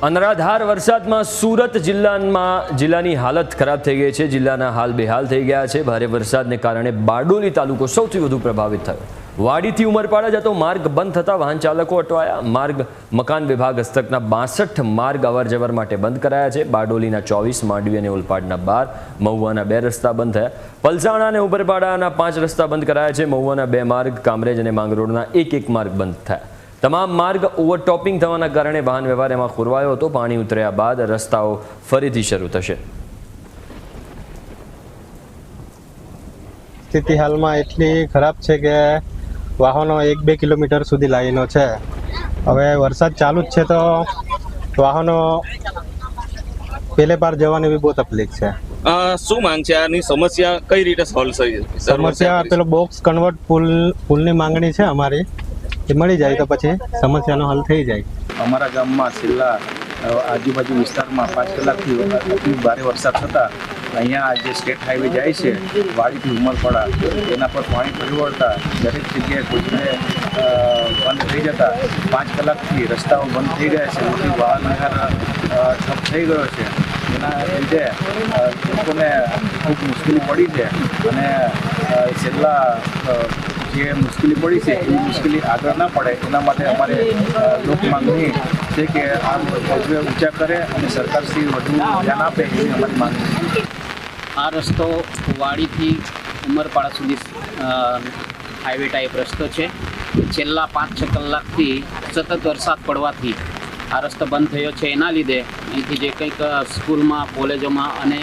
અનરાધાર વરસાદમાં સુરત જિલ્લાની હાલત ખરાબ થઈ ગઈ છે। જિલ્લાના હાલ બેહાલ થઈ ગયા છે। ભારે વરસાદને કારણે બારડોલી તાલુકો સૌથી વધુ પ્રભાવિત થયો। વાડીથી ઉમરપાડા જતો માર્ગ બંધ થતા વાહન ચાલકો અટવાયા। માર્ગ મકાન વિભાગ હસ્તકના 62 માર્ગ અવરજવર માટે બંધ કરાયા છે। બારડોલીના 24, માંડવી અને ઓલપાડના 12, મહુવાના 2 રસ્તા બંધ થયા। પલસાણા અને ઉમરપાડાના 5 રસ્તા બંધ કરાયા છે। મહુવાના 2 માર્ગ, કામરેજ અને માંગરોળના 1 માર્ગ બંધ થયા। તમામ માર્ગ ઓવરટોપિંગ થવાના કારણે વાહન વ્યવહાર એમાં ખોરવાયો હતો। પાણી ઉતર્યા બાદ રસ્તાઓ ફરીથી શરૂ થશે। સ્થિતિ હાલમાં એટલી ખરાબ છે કે વાહનો 1-2 કિલોમીટર સુધી લાઈનો છે। હવે વરસાદ ચાલુ જ છે તો વાહનો પેલે પાર જવાની બી બહુ તકલીફ છે। શું માંગ છે? આની સમસ્યા કઈ રીતે સોલ્વ થઈ? સમસ્યા પેલો બોક્સ કન્વર્ટ પુલની માંગણી છે અમારી, એ મળી જાય તો પછી સમસ્યાનો હલ થઈ જાય। અમારા ગામમાં છેલ્લા આજુબાજુ વિસ્તારમાં 5 કલાકથી અતિ ભારે વરસાદ થતાં અહીંયા જે સ્ટેટ હાઈવે જાય છે વાડીથી ઉમરપાડા, એના પર પાણી ફરી વળતા દરેક જગ્યાએ કોઈને બંધ થઈ જતા 5 કલાકથી રસ્તાઓ બંધ થઈ ગયા છે। મોટી વાહન વ્યવહાર ઠપ થઈ ગયો છે। એના લીધે લોકોને ખૂબ મુશ્કેલી પડી છે અને છેલ્લા જે મુશ્કેલી પડી છે એ મુશ્કેલી આગળ ના પડે એના માટે અમારે લોક માંગણી છે કે આ કોઝવે ઊંચા કરે અને સરકારશ્રી વધુ ધ્યાન આપે એવી અમારી માંગણી છે। આ રસ્તો વાડીથી ઉમરપાડા સુધી હાઈવે ટાઈપ રસ્તો છે। છેલ્લા 5-6 કલાકથી સતત વરસાદ પડવાથી આ રસ્તો બંધ થયો છે। એના લીધે અહીંથી જે કંઈક સ્કૂલમાં, કોલેજોમાં અને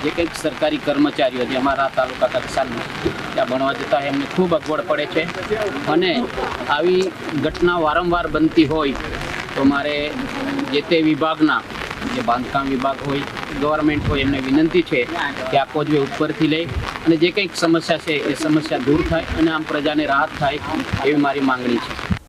જે કંઈક સરકારી કર્મચારીઓ જે અમારા તાલુકા કક્ષાના ત્યાં ભણવા જતા એમને ખૂબ અગવડ પડે છે અને આવી ઘટના વારંવાર બનતી હોય તો મારે જે તે વિભાગના જે બાંધકામ વિભાગ હોય, ગવર્મેન્ટ હોય, એમને વિનંતી છે કે આ કોઝવે ઉપરથી લઈ અને જે કંઈક સમસ્યા છે એ સમસ્યા દૂર થાય અને આમ પ્રજાને રાહત થાય એવી મારી માંગણી છે।